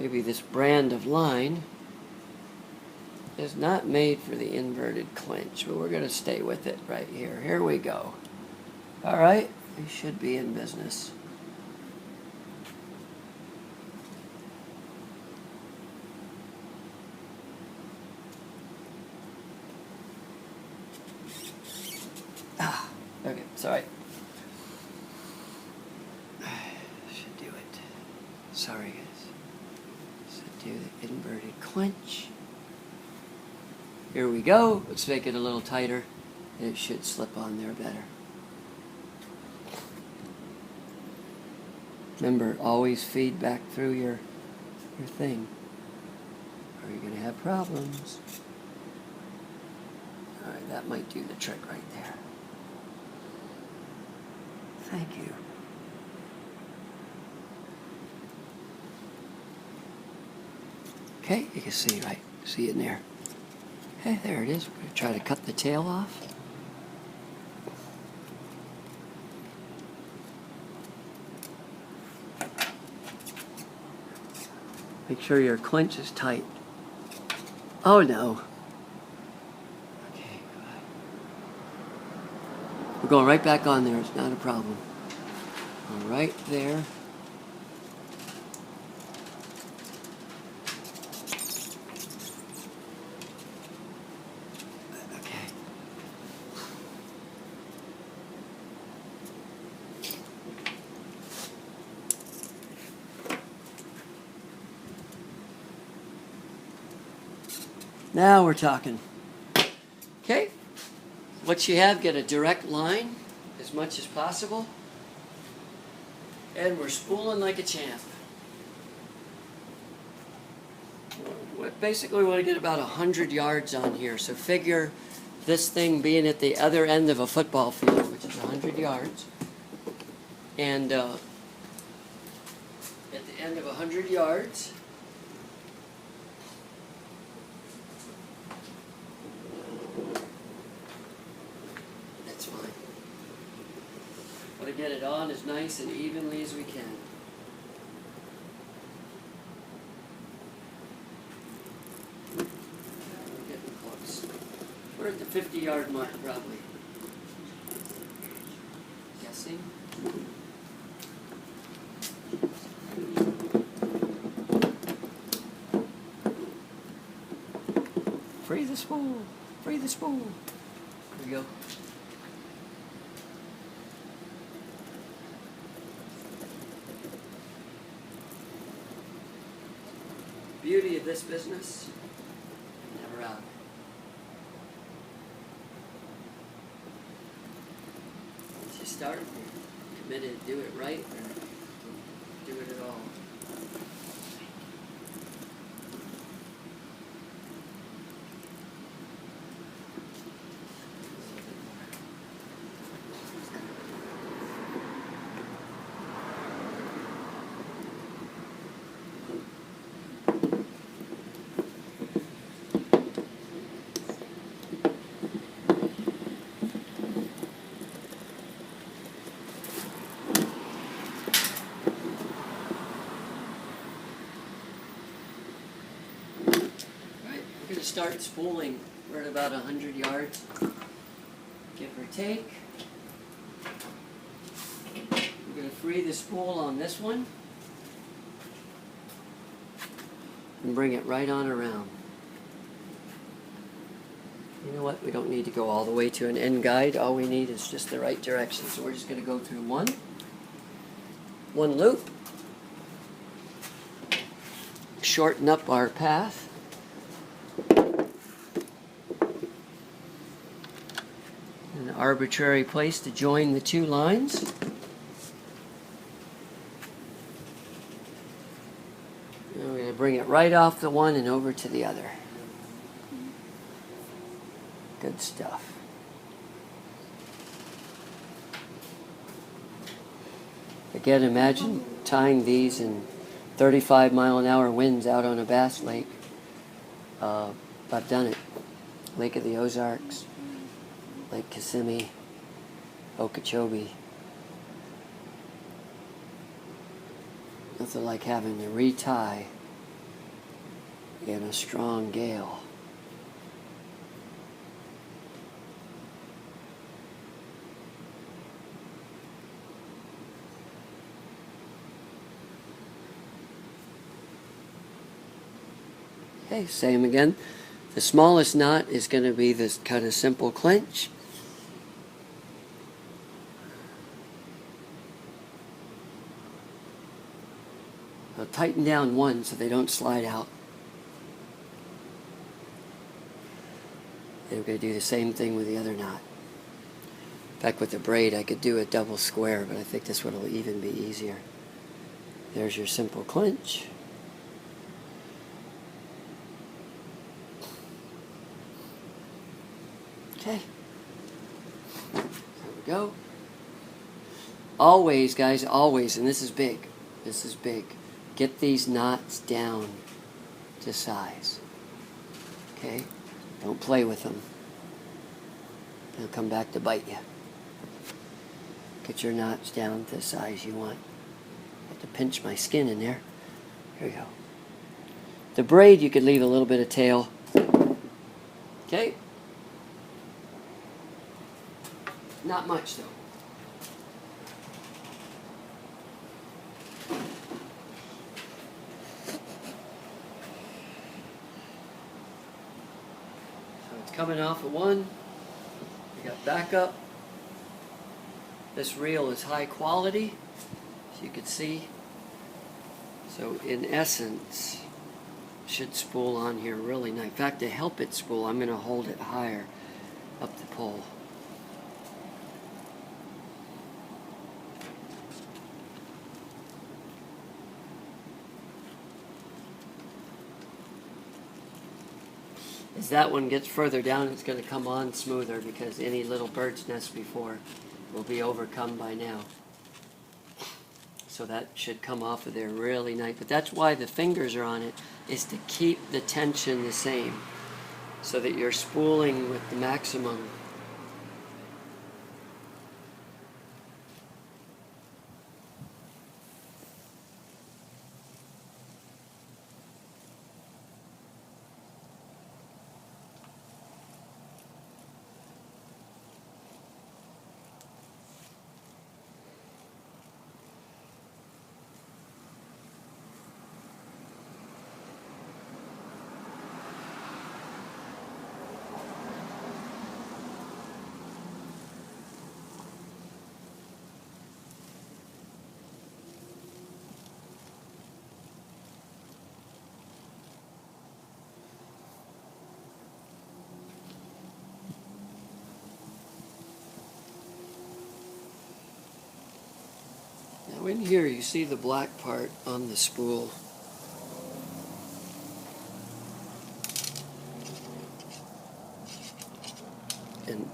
maybe this brand of line is not made for the inverted clinch, but we're going to stay with it right here. Here we go. All right, we should be in business. Okay, sorry. Should do it. Sorry, guys. Should do the inverted clinch. Here we go. Let's make it a little tighter. It should slip on there better. Remember, always feed back through your thing, or you're going to have problems. All right, that might do the trick right there. Thank you. Okay, you can see, right? See it in there. Okay, there it is. We're going to try to cut the tail off. Make sure your clinch is tight. Oh no. Okay. We're going right back on there. It's not a problem. All right there. Okay. Now we're talking. Okay. What you have, get a direct line as much as possible. And we're spooling like a champ. Basically, we want to get about 100 yards on here. So figure this thing being at the other end of a football field, which is 100 yards. And at the end of 100 yards, that's fine. Want to get it on as nice and evenly as we can. We're getting close. We're at the 50-yard mark, probably. Guessing. Free the spool. Free the spool. There we go. Beauty of this business, never out. Once you start, you're committed to do it right or do it at all. Start spooling. We're at about 100 yards, give or take. We're going to free the spool on this one and bring it right on around. You know what? We don't need to go all the way to an end guide. All we need is just the right direction. So we're just going to go through one loop, shorten up our path. An arbitrary place to join the two lines. And we're going to bring it right off the one and over to the other. Good stuff. Again, imagine tying these in 35-mile-an-hour winds out on a bass lake. I've done it. Lake of the Ozarks. Lake Kissimmee, Okeechobee. Nothing like having to retie in a strong gale. Okay, same again. The smallest knot is going to be this kind of simple clinch. I'll tighten down one so they don't slide out. And we're going to do the same thing with the other knot. In fact, with the braid, I could do a double square, but I think this one will even be easier. There's your simple clinch. Okay. There we go. Always, guys, always, and this is big. This is big. Get these knots down to size. Okay? Don't play with them. They'll come back to bite you. Get your knots down to the size you want. I have to pinch my skin in there. Here we go. The braid, you could leave a little bit of tail. Okay? Not much, though. Coming off of one, we got backup. This reel is high quality, as you can see. So in essence, should spool on here really nice. In fact, to help it spool, I'm going to hold it higher up the pole. As that one gets further down, it's going to come on smoother because any little bird's nest before will be overcome by now. So that should come off of there really nice. But that's why the fingers are on it, is to keep the tension the same so that you're spooling with the maximum. Now in here you see the black part on the spool. And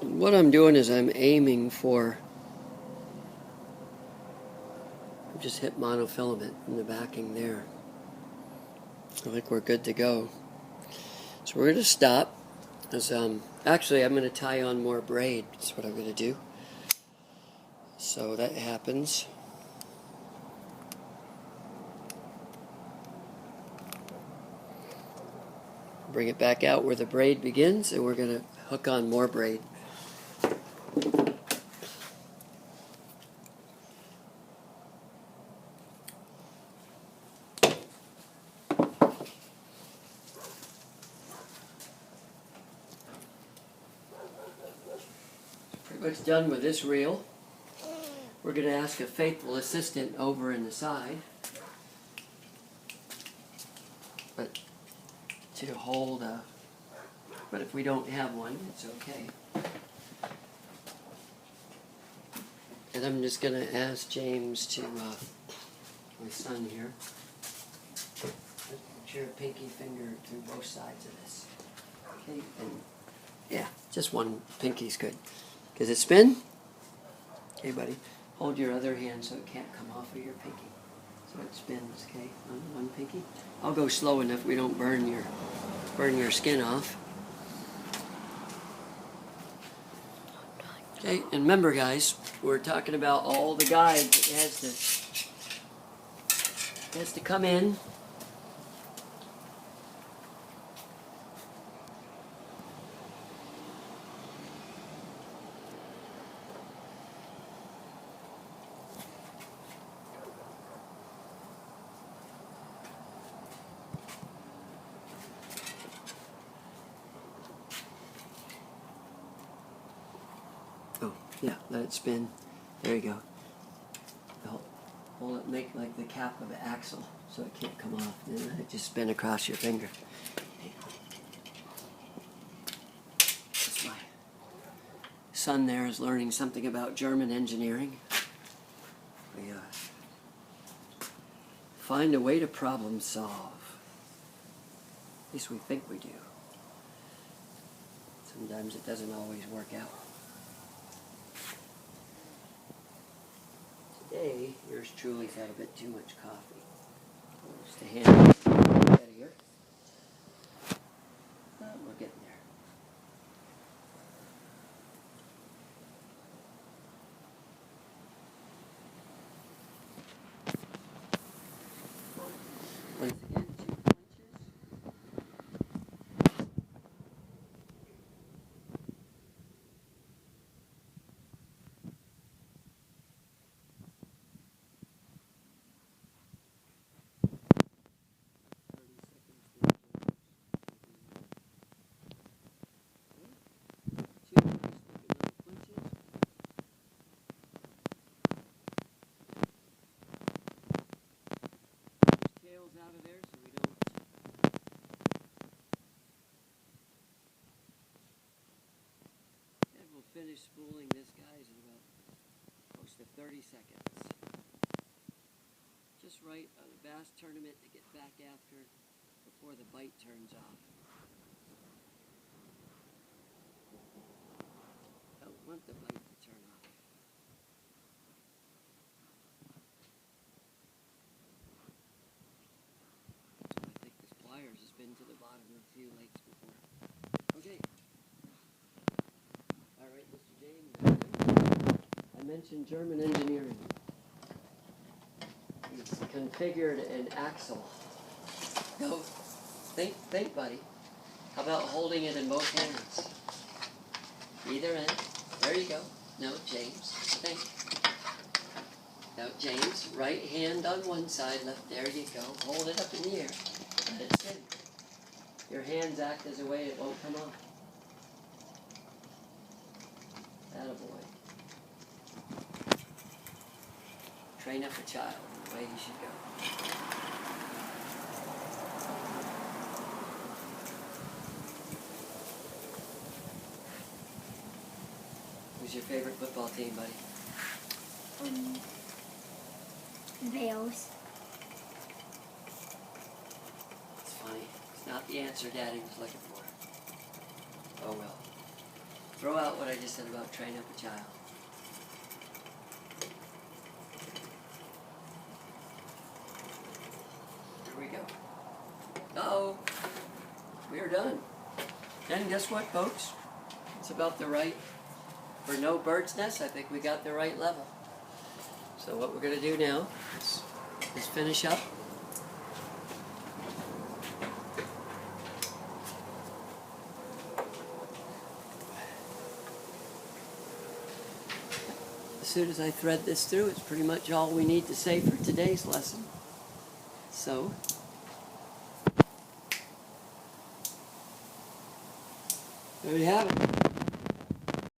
what I'm doing is I'm aiming for, I've just hit monofilament in the backing there. I think we're good to go. So we're going to stop. As, actually, I'm going to tie on more braid. That's what I'm going to do. So that happens. Bring it back out where the braid begins, and we're going to hook on more braid. Pretty much done with this reel. We're going to ask a faithful assistant over in the side, but to hold a, but if we don't have one, it's okay. And I'm just going to ask James to, my son here, put your pinky finger through both sides of this. Okay, and yeah, just one pinky's good. Does it spin? Okay, buddy. Hold your other hand so it can't come off of your pinky. So it spins, okay, on one pinky. I'll go slow enough we don't burn your skin off. Okay, and remember guys, we're talking about all the guides. It has to come in Yeah, let it spin. There you go. Hold it, make like the cap of an axle so it can't come off. And then let it just spin across your finger. That's my son there is learning something about German engineering. We find a way to problem solve. At least we think we do. Sometimes it doesn't always work out. Today, yours truly's had a bit too much coffee. Just a hand out of here. We're getting there. Once again, 2 punches. Out of there so we don't and we'll finish spooling this guys in about close to 30 seconds. Just right on a bass tournament to get back after before the bite turns off. Don't want the bite to turn off. Has been to the bottom of a few lakes before. Okay. All right, Mr. James. I mentioned German engineering. He's configured an axle. Go. Think, buddy. How about holding it in both hands? Either end. There you go. No, James. Think. No, James. Right hand on one side, left. There you go. Hold it up in the air. Let it spin. Your hands act as a way it won't come off. Attaboy. Train up a child the way he should go. Who's your favorite football team, buddy? Wales. It's funny. It's not the answer Daddy was looking for. Oh well. Throw out what I just said about train up a child. Here we go. Uh-oh. We are done. And guess what, folks? It's about the right, for no bird's nest, I think we got the right level. So what we're going to do now is finish up. As soon as I thread this through, it's pretty much all we need to say for today's lesson. So, there you have it.